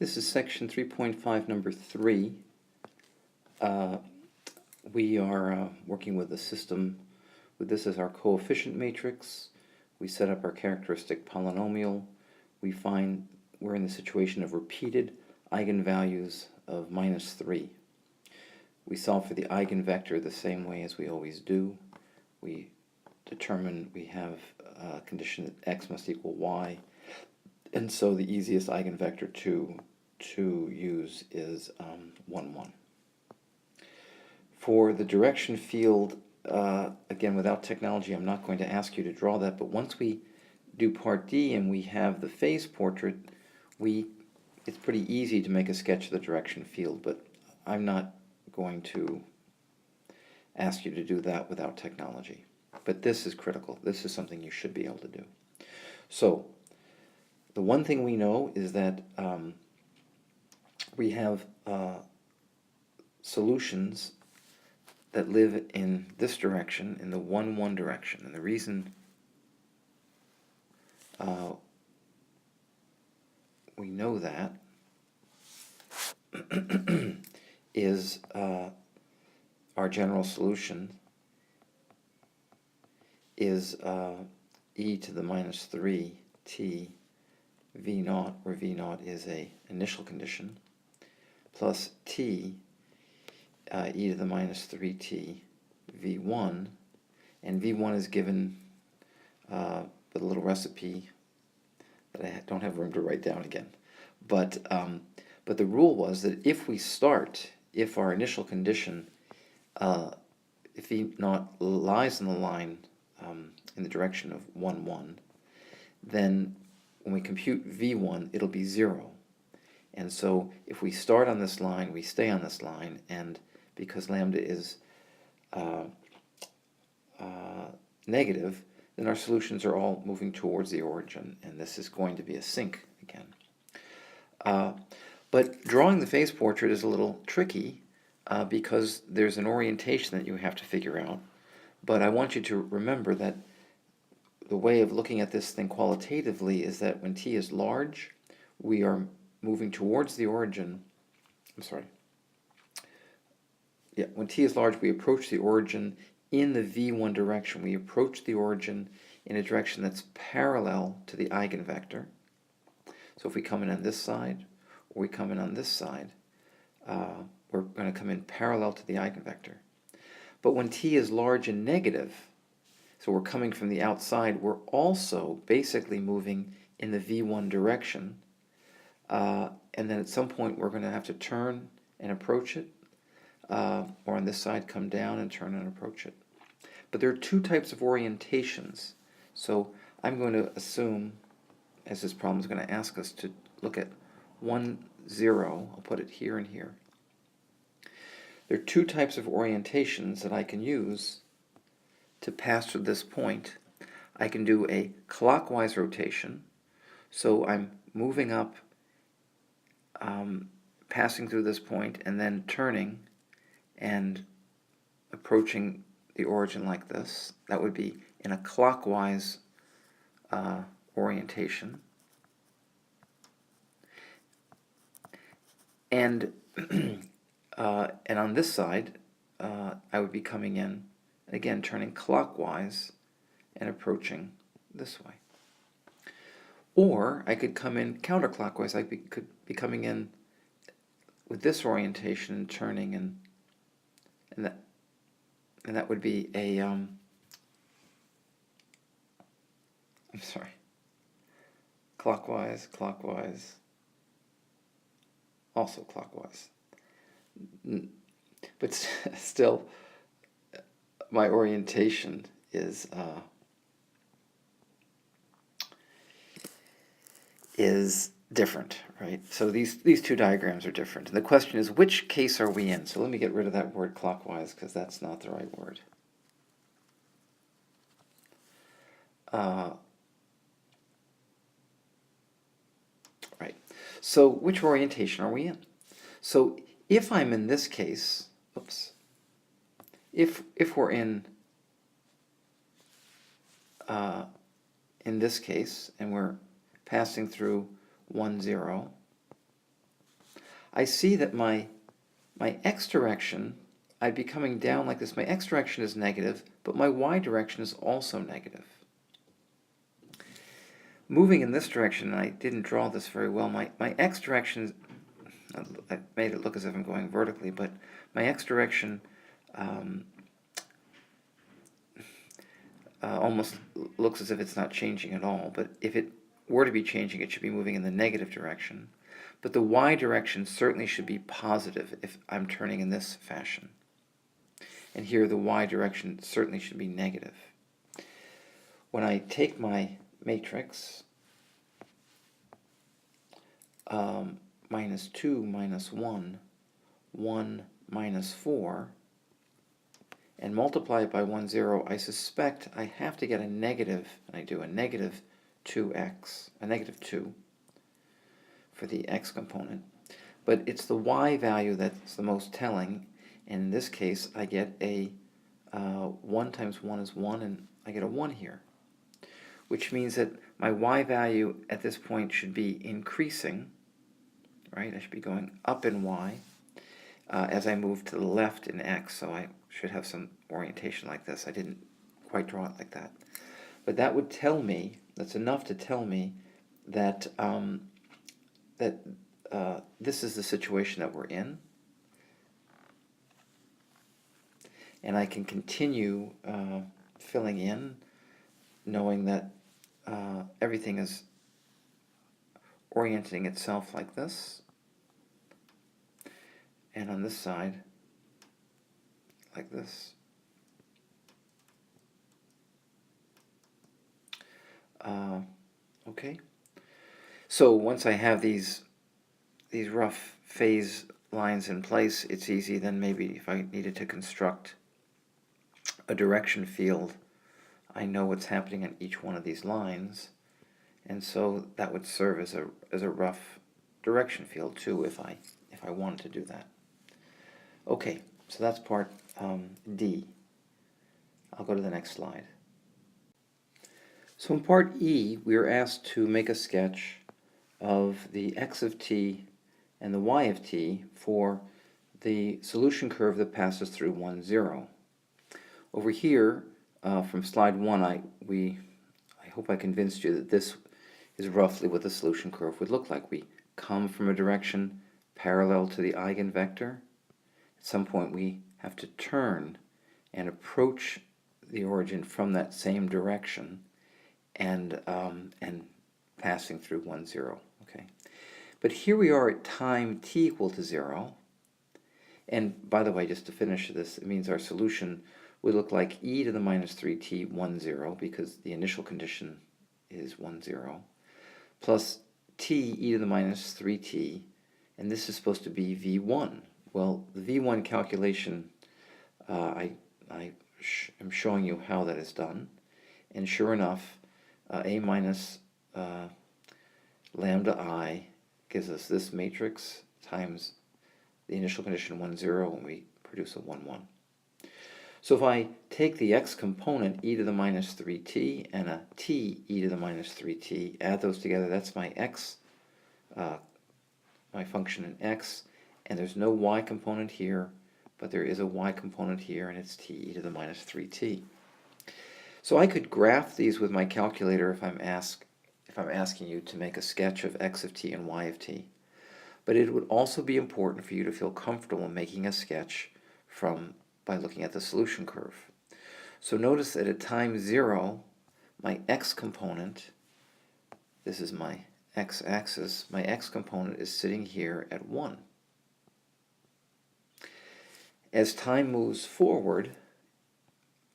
This is section 3.5, number 3. We are working with a system with this as our coefficient matrix. We set up our characteristic polynomial. We find we're in the situation of repeated eigenvalues of -3. We solve for the eigenvector the same way as we always do. We determine we have a condition that x must equal y, and so the easiest eigenvector to use is 1, 1. For the direction field, again, without technology, I'm not going to ask you to draw that, but once we do part D and we have the phase portrait, it's pretty easy to make a sketch of the direction field, but I'm not going to ask you to do that without technology. But this is critical. This is something you should be able to do. So, the one thing we know is that we have solutions that live in this direction, in the 1, 1 direction. And the reason we know that is our general solution is e to the -3t v naught, where v naught is a initial condition, plus t e to the -3t v1, and v1 is given with a little recipe that I don't have room to write down again. But the rule was that if our initial condition, if v naught lies in the line in the direction of 1, 1, then when we compute v1, it'll be 0. And so if we start on this line, we stay on this line, and because lambda is negative, then our solutions are all moving towards the origin, and this is going to be a sink again. But drawing the phase portrait is a little tricky because there's an orientation that you have to figure out. But I want you to remember that the way of looking at this thing qualitatively is that when t is large, we are moving towards the origin. When t is large, we approach the origin in the v1 direction. We approach the origin in a direction that's parallel to the eigenvector. So if we come in on this side, or we come in on this side, we're going to come in parallel to the eigenvector. But when t is large and negative, so we're coming from the outside, we're also basically moving in the v1 direction, and then at some point we're going to have to turn and approach it, or on this side come down and turn and approach it. But there are two types of orientations. So I'm going to assume, as this problem is going to ask us to look at 1, 0, I'll put it here and here. There are two types of orientations that I can use to pass through this point. I can do a clockwise rotation, so I'm moving up, passing through this point, and then turning and approaching the origin like this. That would be in a clockwise orientation. And and on this side, I would be coming in, again, turning clockwise and approaching this way. Or I could come in counterclockwise. I could be coming in with this orientation and turning, and that would be a clockwise, clockwise, also clockwise. But still, my orientation is different, right? So these two diagrams are different. And the question is, which case are we in? So let me get rid of that word clockwise, because that's not the right word. Right. So which orientation are we in? So if I'm in this case, if we're in this case and we're passing through 1, 0, I see that my x direction, I'd be coming down like this. My x direction is negative, but my y direction is also negative. Moving in this direction, and I didn't draw this very well, my x direction, I made it look as if I'm going vertically, but my x direction almost looks as if it's not changing at all, but if it were to be changing, it should be moving in the negative direction. But the y direction certainly should be positive if I'm turning in this fashion. And here the y direction certainly should be negative. When I take my matrix, minus 2 minus 1, 1 minus 4, and multiply it by 1, 0, I suspect I have to get a negative, and I do a negative 2x, a negative 2 for the x component. But it's the y value that's the most telling, and in this case I get a 1 times 1 is 1, and I get a 1 here, which means that my y value at this point should be increasing, right? I should be going up in y as I move to the left in x, so I should have some orientation like this. I didn't quite draw it like that. But that would tell me, that's enough to tell me that this is the situation that we're in. And I can continue filling in, knowing that everything is orienting itself like this. And on this side, like this. Okay. So once I have these rough phase lines in place, it's easy then maybe if I needed to construct a direction field, I know what's happening on each one of these lines, and so that would serve as a rough direction field too if I wanted to do that. Okay, so that's part D. I'll go to the next slide. So in part E, we are asked to make a sketch of the x of t and the y of t for the solution curve that passes through 1, 0. Over here, from slide 1, I hope I convinced you that this is roughly what the solution curve would look like. We come from a direction parallel to the eigenvector. At some point we have to turn and approach the origin from that same direction and passing through 1, 0. Okay. But here we are at time t equal to 0. And by the way, just to finish this, it means our solution would look like e to the minus 3t 1, 0, because the initial condition is 1, 0, plus t e to the minus 3t, and this is supposed to be v1. Well, the v1 calculation, I am showing you how that is done, and sure enough, a minus lambda I gives us this matrix times the initial condition 1, 0, and we produce a 1, 1. So if I take the x component e to the minus 3t and a t e to the minus 3t, add those together, that's my x, my function in x, and there's no y component here, but there is a y component here, and it's t e to the minus 3t. So I could graph these with my calculator if I'm asking you to make a sketch of x of t and y of t. But it would also be important for you to feel comfortable making a sketch by looking at the solution curve. So notice that at time 0, my x component, this is my x-axis, my x component is sitting here at 1. As time moves forward,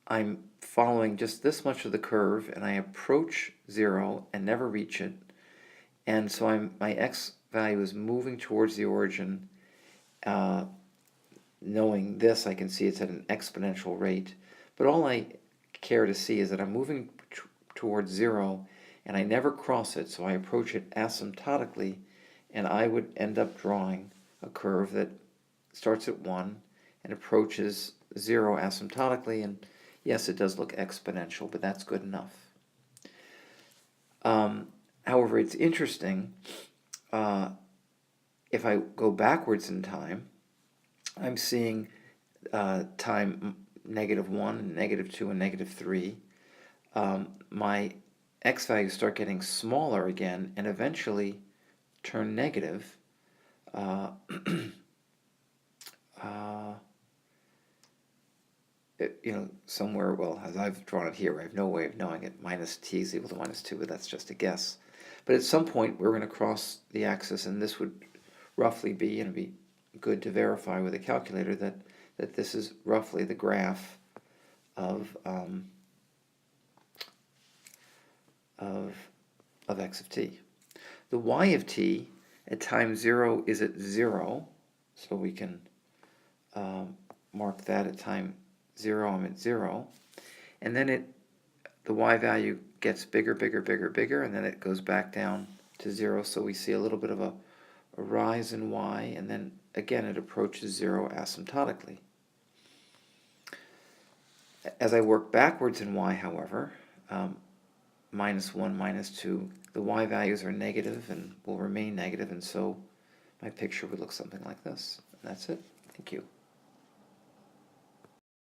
I'm following just this much of the curve, and I approach 0 and never reach it, and so my x value is moving towards the origin. Knowing this, I can see it's at an exponential rate, but all I care to see is that I'm moving towards 0, and I never cross it, so I approach it asymptotically, and I would end up drawing a curve that starts at 1 and approaches 0 asymptotically, and yes, it does look exponential, but that's good enough. However, it's interesting, If I go backwards in time, I'm seeing time -1, -2, and -3. My x values start getting smaller again and eventually turn negative. Somewhere, well, as I've drawn it here, I have no way of knowing it. Minus t is equal to -2, but that's just a guess. But at some point, we're going to cross the axis, and this would roughly be, and it'd be good to verify with a calculator that this is roughly the graph of x of t. The y of t at time 0 is at 0, so we can mark that at time 0, I'm at 0. And then the y value gets bigger, bigger, bigger, bigger, and then it goes back down to 0, so we see a little bit of a rise in y, and then again it approaches 0 asymptotically. As I work backwards in y, however, -1, -2, the y values are negative and will remain negative, and so my picture would look something like this. And that's it. Thank you.